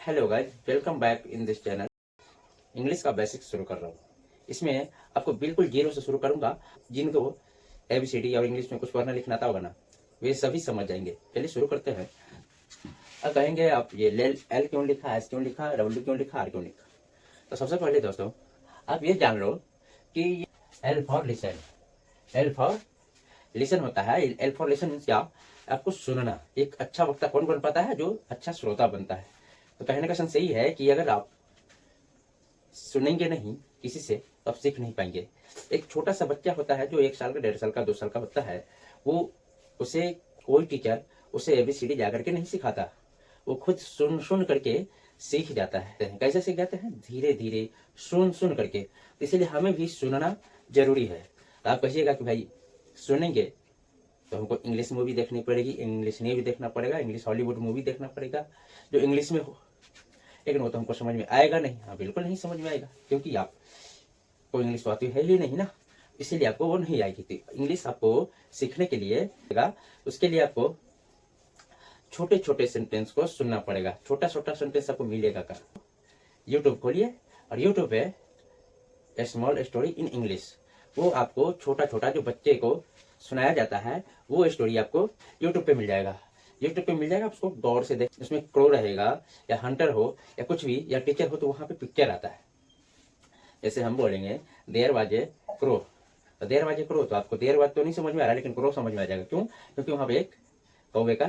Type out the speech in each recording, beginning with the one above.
Hello guys, welcome back in this channel. English का basic शुरू कर रहा हूँ। इसमें आपको बिल्कुल जीरो से शुरू करूंगा। जिनको एबीसीडी और इंग्लिश में कुछ पढ़ना लिखना आता होगा ना, वे सभी समझ जाएंगे। चलिए शुरू करते हैं। अब कहेंगे आप ये एल क्यों लिखा, एस क्यों लिखा, डब्ल्यू क्यों लिखा, आर क्यों लिखा। तो सबसे पहले दोस्तों आप ये जान लो कि L for listen, L for listen होता है। एल फॉर लिसन मीन्स क्या, आपको सुनना। एक अच्छा वक्ता कौन बन पाता है? जो अच्छा श्रोता बनता है। तो कहने का सेंस यही है कि अगर आप सुनेंगे नहीं किसी से तो आप सीख नहीं पाएंगे। एक छोटा सा बच्चा होता है जो 1 साल का, 1.5 साल का, 2 साल का होता है, वो उसे कोई टीचर उसे एबीसीडी जा करके नहीं सिखाता। वो खुद सुन सुन करके सीख जाता है। कैसे सीख जाते हैं? धीरे धीरे, सुन सुन करके। तो इसीलिए हमें भी सुनना जरूरी है। तो आप कहिएगा कि भाई सुनेंगे तो हमको इंग्लिश मूवी देखनी पड़ेगी, इंग्लिश नहीं भी देखना पड़ेगा, इंग्लिश हॉलीवुड मूवी देखना पड़ेगा जो इंग्लिश में हो, लेकिन वो तो हमको समझ में आएगा नहीं। हाँ, बिल्कुल नहीं समझ में आएगा, क्योंकि आपको इंग्लिश तो आती है ही नहीं ना, इसीलिए आपको वो नहीं आएगी। तो इंग्लिश आपको सीखने के लिए उसके लिए आपको छोटे छोटे सेंटेंस को सुनना पड़ेगा। छोटा छोटा सेंटेंस आपको मिलेगा का। यूट्यूब खोलिए और यूट्यूब पे ए स्मॉल स्टोरी इन इंग्लिश, वो आपको छोटा छोटा जो बच्चे को सुनाया जाता है वो स्टोरी आपको यूट्यूब पे मिल जाएगा। यूट्यूब पे मिल जाएगा, उसको गौर से देख। उसमें क्रो रहेगा या हंटर हो या कुछ भी या टीचर हो, तो वहां पे पिक्चर आता है। जैसे हम बोलेंगे देयर वाज ए क्रो, तो देयर वाज ए क्रो, तो आपको देयर वाज तो नहीं समझ में आ रहा, लेकिन क्रो समझ में आ जाएगा। क्यों? क्योंकि वहां पे एक कौवे का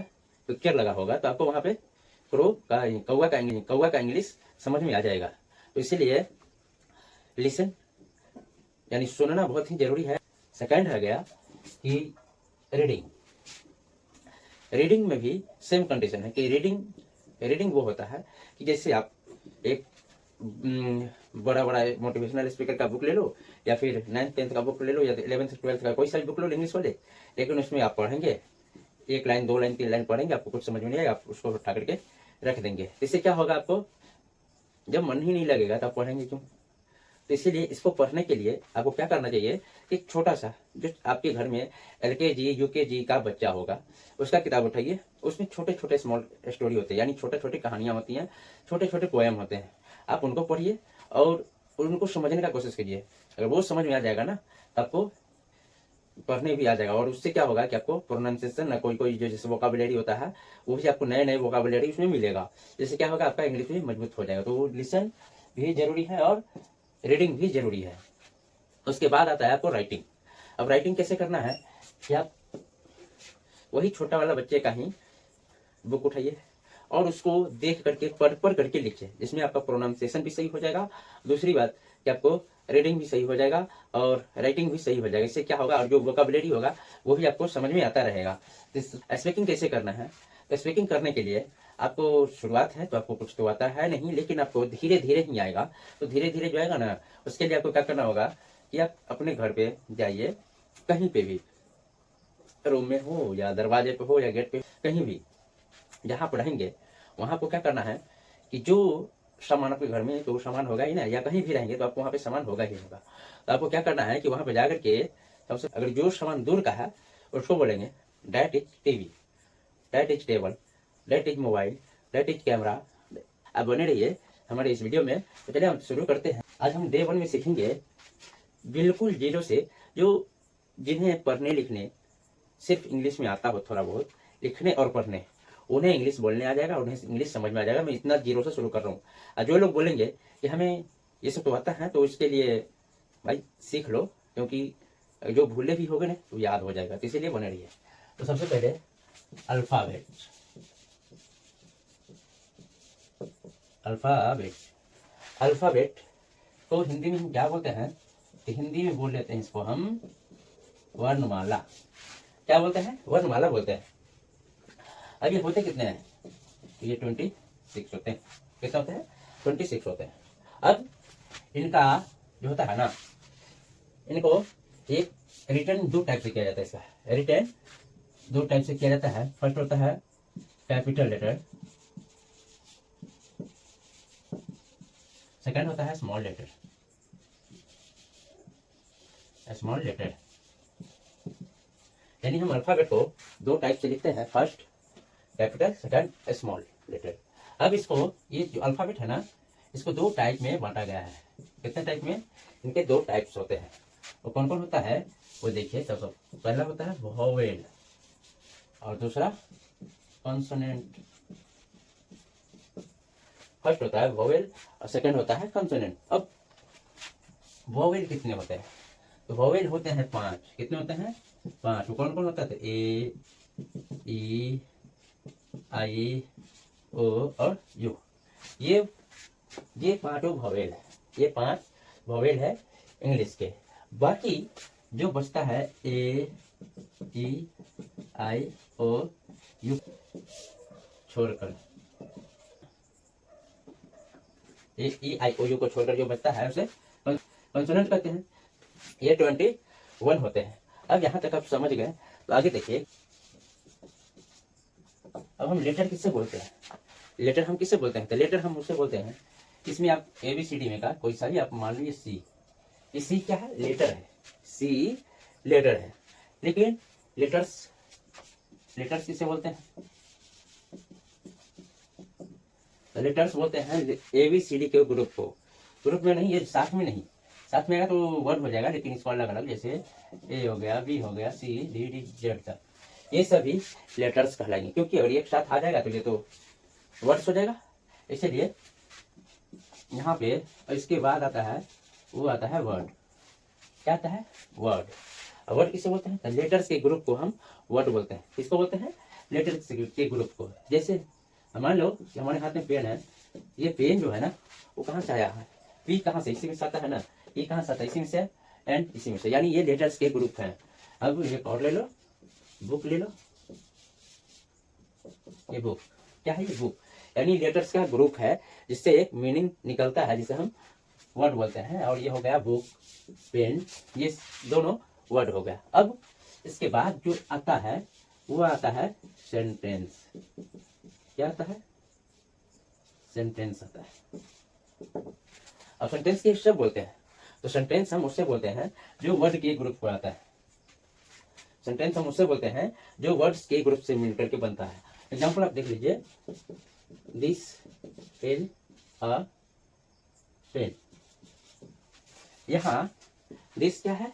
पिक्चर लगा होगा, तो आपको वहां पे क्रो का, कौवा का इंग्लिश समझ में आ जाएगा। तो इसीलिए लिसन यानी सुनना बहुत ही जरूरी है। सेकंड है गया कि रीडिंग। रीडिंग में भी सेम कंडीशन है कि रीडिंग वो होता है कि जैसे आप एक बड़ा बड़ा मोटिवेशनल स्पीकर का बुक ले लो, या फिर 9th 10th का बुक ले लो, या 11th 12th का कोई सा बुक लो इंग्लिश वाले, लेकिन उसमें आप पढ़ेंगे 1 लाइन 2 लाइन 3 लाइन पढ़ेंगे, आपको कुछ समझ में नहीं आएगा, आप उसको उठा करके रख देंगे। इससे क्या होगा, आपको जब मन ही नहीं लगेगा तो आप पढ़ेंगे क्यों? तो इसीलिए इसको पढ़ने के लिए आपको क्या करना चाहिए, एक छोटा सा जो आपके घर में एलकेजी यूकेजी का बच्चा होगा, उसका किताब उठाइए। उसमें छोटे छोटे स्मॉल स्टोरी होते हैं, यानी छोटे छोटे कहानियां होती हैं, छोटे छोटे पोएम होते हैं। आप उनको पढ़िए और उनको समझने का कोशिश कीजिए। अगर वो समझ में आ जाएगा ना, तो आपको पढ़ने भी आ जाएगा। और उससे क्या होगा कि आपको प्रोनाउंसिएशन ना, कोई कोई जो जैसे वोकाबुलरी होता है, वो भी आपको नए नए वोकाबुलरी उसमें मिलेगा। जैसे क्या होगा, आपका इंग्लिश भी मजबूत हो जाएगा। तो लिसन भी जरूरी है और रीडिंग भी जरूरी है। उसके बाद आता है आपको राइटिंग। अब राइटिंग कैसे करना है कि आप वही छोटा वाला बच्चे का ही बुक उठाइए और उसको देख करके पढ़ करके लिखिए, जिसमें आपका प्रोनाउंसिएशन भी सही हो जाएगा। दूसरी बात कि आपको रीडिंग भी सही हो जाएगा और राइटिंग भी सही हो जाएगा। इससे क्या होगा, और जो वोकाबुलरी होगा वो भी आपको समझ में आता रहेगा। स्पीकिंग कैसे करना है? तो स्पीकिंग करने के लिए आपको शुरुआत है तो आपको कुछ तो आता है नहीं, लेकिन आपको धीरे धीरे ही आएगा। तो धीरे धीरे जो आएगा ना, उसके लिए आपको क्या करना होगा कि आप अपने घर पे जाइए, कहीं पे भी, रूम में हो या दरवाजे पे हो या गेट पे, कहीं भी जहाँ पढ़ेंगे वहां आपको क्या करना है कि जो सामान आपके घर में, तो सामान होगा ही ना, या कहीं भी रहेंगे तो आपको वहां पे सामान होगा ही होगा। तो आपको क्या करना है कि वहां पे जाकर के सबसे अगर जो सामान दूर का है उसको बोलेंगे that is TV, that is table, that is mobile, that is camera. आप बने रहिए हमारे इस वीडियो में। तो चलिए हम शुरू करते हैं। आज हम डे 1 में सीखेंगे बिल्कुल जीरो से, जो जिन्हें पढ़ने लिखने सिर्फ इंग्लिश में आता हो, थोड़ा बहुत लिखने और पढ़ने, उन्हें इंग्लिश बोलने आ जाएगा, उन्हें इंग्लिश समझ में आ जाएगा। मैं इतना जीरो से शुरू कर रहा हूँ। और जो लोग बोलेंगे कि हमें ये सब तो आता है, तो इसके लिए भाई सीख लो, क्योंकि जो भूले भी होगे ना तो याद हो जाएगा। तो इसीलिए बने रहिए। तो सबसे पहले अल्फाबेट। अल्फाबेट अल्फाबेट को हिंदी में हम क्या बोलते हैं? तो हिंदी में बोल लेते हैं इसको हम वर्णमाला। क्या बोलते हैं? वर्णमाला बोलते हैं। अब ये होते कितने हैं? ये 26 होते हैं। कितने होते हैं? 26 होते हैं। अब इनका जो होता है ना, इनको एक रिटर्न 2 टाइप से किया जाता है। इसका रिटर्न 2 टाइप से किया जाता है। फर्स्ट होता है कैपिटल लेटर, सेकंड होता है स्मॉल लेटर। स्मॉल लेटर यानी हम अल्फाबेट को 2 टाइप से लिखते हैं, first capital, second small letter. अब इसको, ये जो अल्फाबेट है ना, इसको दो टाइप में बांटा गया है। कितने टाइप में? इनके दो टाइप्स होते हैं। वो कौन कौन होता है वो देखिए। तब पहला होता है वोवेल और दूसरा कॉन्सोनेंट। फर्स्ट होता है वोवेल और सेकंड होता है कॉन्सोनेंट। अब वोवेल कितने होते हैं? तो वोवेल होते हैं 5। कितने होते हैं? 5। वो कौन कौन होता है? तो ए, ई, आई, ओ और यू। ये 5 वोवेल है। ये 5 वोवेल है इंग्लिश के। बाकी जो बचता है ए, ई, आई, ओ, यू छोड़कर, ए, ई, आई, ओ, यू को छोड़कर जो बचता है उसे कंसोनेंट कहते हैं। ये 21 होते हैं। अब यहाँ तक आप समझ गए, तो आगे देखिए। अब हम लेटर किससे बोलते हैं? लेटर हम किससे बोलते हैं? तो लेटर हम उससे बोलते हैं, इसमें आप ABCD में का कोई सा भी आप मान लीजिए सी। ये सी क्या है? लेटर है। सी लेटर है। लेकिन लेटर्स किससे बोलते हैं? तो लेटर्स बोलते हैं ABCD के ग्रुप को। ग्रुप में नहीं, ये साथ में नहीं। साथ में आएगा तो वर्ड हो जाएगा, लेकिन इसको अलग अलग, जैसे ए हो गया, बी हो गया, सी, डी, डी, जेड तक, ये सभी लेटर्स कहलाएंगे। क्योंकि अगर एक साथ आ जाएगा तो ये तो वर्ड्स हो जाएगा। इसलिए यहाँ पे इसके बाद आता है, वो आता है वर्ड। क्या आता है? वर्ड। और वर्ड किसे बोलते हैं? तो लेटर्स के ग्रुप को हम वर्ड बोलते हैं। किसको बोलते हैं? लेटर्स के ग्रुप को। जैसे मान लो कि हमारे हाथ में पेन है। ये पेन जो है ना, वो कहाँ से आया है? पी कहाँ से? इसी में से आता है ना। ई कहाँ से आता है? इसी में से। एंड इसी में से। यानी ये लेटर्स के ग्रुप हैं। अब एक और ले लो, बुक ले लो। ये बुक क्या है? ये बुक यानी लेटर्स का ग्रुप है, जिससे एक मीनिंग निकलता है, जिसे हम वर्ड बोलते हैं। और ये हो गया बुक, पेन, ये दोनों वर्ड हो गया। अब इसके बाद जो आता है वो आता है सेंटेंस। क्या आता है? सेंटेंस आता है। अब सेंटेंस के सब बोलते हैं। तो सेंटेंस हम उससे बोलते हैं जो वर्ड के ग्रुप को आता है। सेंटेंस हम उससे बोलते हैं जो वर्ड्स के ग्रुप से मिलकर के बनता है। एग्जाम्पल आप देख लीजिए। This is a pen. यहाँ दिस क्या है?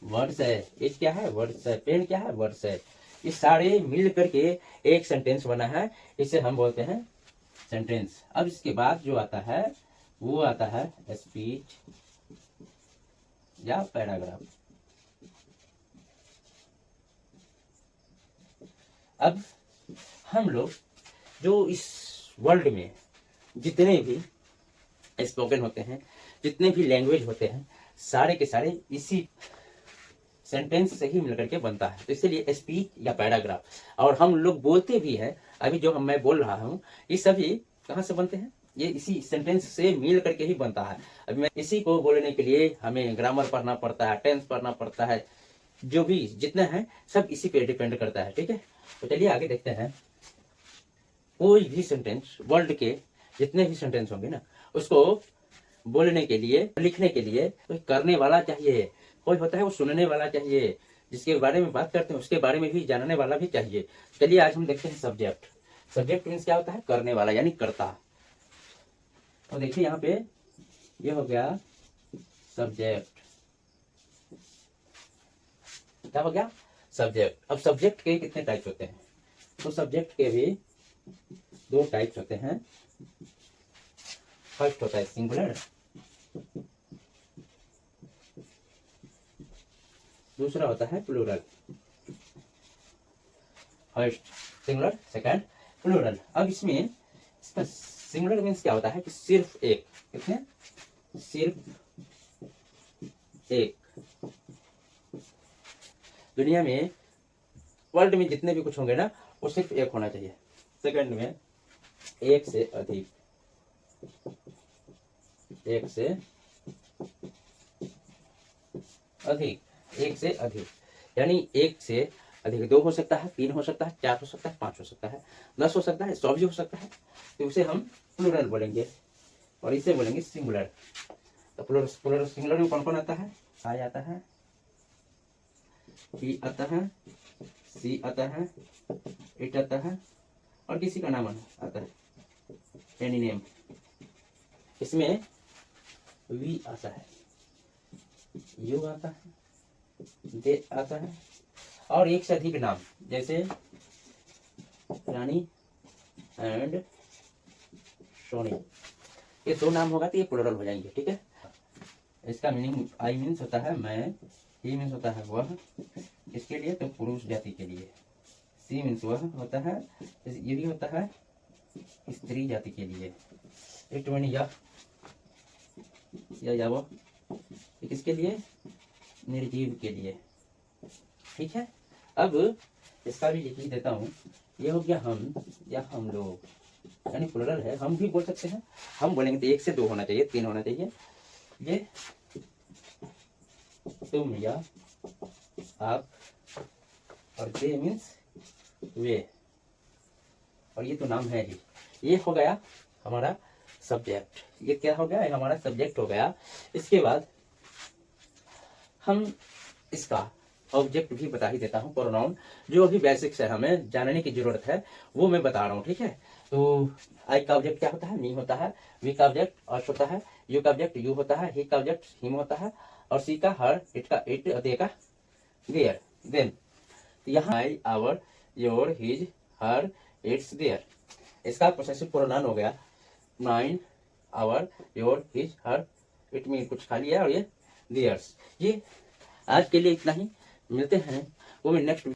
वर्ड्स है। इज क्या है? वर्ड्स है। पेन क्या है? वर्ड्स है। ये सारे मिल करके एक सेंटेंस बना है। इसे हम बोलते हैं सेंटेंस। अब इसके बाद जो आता है वो आता है स्पीच या पैराग्राफ। अब हम लोग जो इस वर्ल्ड में जितने भी स्पोकन होते हैं, जितने भी लैंग्वेज होते हैं, सारे के सारे इसी सेंटेंस से ही मिलकर के बनता है। तो इसलिए स्पीच या पैराग्राफ। और हम लोग बोलते भी हैं, अभी जो मैं बोल रहा हूँ, ये सभी कहाँ से बनते हैं? ये इसी सेंटेंस से मिल करके ही बनता है। अभी मैं इसी को बोलने के लिए हमें ग्रामर पढ़ना पड़ता है, टेंस पढ़ना पड़ता है, जो भी जितना है सब इसी पे डिपेंड करता है। ठीक है, तो चलिए आगे देखते हैं। कोई भी सेंटेंस, वर्ल्ड के जितने भी सेंटेंस होंगे ना, उसको बोलने के लिए, लिखने के लिए कोई करने वाला चाहिए, कोई होता है वो सुनने वाला चाहिए, जिसके बारे में बात करते हैं उसके बारे में भी जानने वाला भी चाहिए। चलिए आज हम देखते हैं सब्जेक्ट। सब्जेक्ट मीन्स क्या होता है? करने वाला, यानी कर्ता। तो देखिए यहाँ पे ये हो गया सब्जेक्ट। क्या हो गया? सब्जेक्ट। अब सब्जेक्ट के कितने टाइप्स होते हैं? तो सब्जेक्ट के भी दो टाइप्स होते हैं। फर्स्ट होता है सिंगुलर, दूसरा होता है plural. First singular, second plural. अब इसमें इसका सिंगुलर मीन्स क्या होता है कि सिर्फ एक। कितने? सिर्फ एक। दुनिया में, वर्ल्ड में जितने भी कुछ होंगे ना, वो सिर्फ एक होना चाहिए। सेकंड में एक से अधिक, एक से अधिक, एक से अधिक, यानी एक से अधिक 2 हो सकता है, 3 हो सकता है, 4 हो सकता है, 5 हो सकता है, 10 हो सकता है, 100 भी हो सकता है। तो उसे हम प्लूरल बोलेंगे और इसे बोलेंगे सिंगुलर। तो प्लूरल सिंगुलर में कौन कौन आता है? आई आता है, ही आता है, सी आता है, इट आता है और किसी का नाम आता है। एनी नेम, इसमें वी आता है, यू आता है, दे आता है, और एक से अधिक नाम, जैसे रानी एंड सोनी, ये दो नाम होगा तो ये प्लुरल हो जाएंगे, ठीक है। इसका मीनिंग आई मीन्स होता है मैं, ही मीन्स होता है वह, इसके लिए तो पुरुष जाति के लिए, सी मीन्स वह होता है, ये भी होता है स्त्री जाति के लिए, इट मीन या वो किसके लिए, निर्जीव के लिए, ठीक है। अब इसका भी लिख देता हूँ, ये हो गया हम या हम लोग, यानी प्लुरल है, हम भी बोल सकते हैं, हम बोलेंगे तो 1 से 2 होना चाहिए, 3 होना चाहिए, ये तुम या आप, और दे मीन्स वे, और ये तो नाम है ही, ये हो गया हमारा सब्जेक्ट, ये क्या हो गया, ये हमारा सब्जेक्ट हो गया। इसके बाद हम इसका ऑब्जेक्ट भी बता ही देता हूँ, प्रोनाउन, जो अभी बेसिक्स है हमें जानने की जरूरत है वो मैं बता रहा हूँ, ठीक है। तो आई का ऑब्जेक्ट क्या होता है, मी होता है, वी का ऑब्जेक्ट अस होता है, यू का ऑब्जेक्ट यू होता है, ही का ऑब्जेक्ट हिम होता है, और सी का हर, इट का इट, दे का देयर, देन। यहाँ I, our, your, his, her, its, their, इसका पोसेसिव प्रोनाउन हो गया mine, our, your, his, her, it में कुछ खाली है, और ये देयर्स। ये आज के लिए इतना ही, मिलते हैं वो मैं नेक्स्ट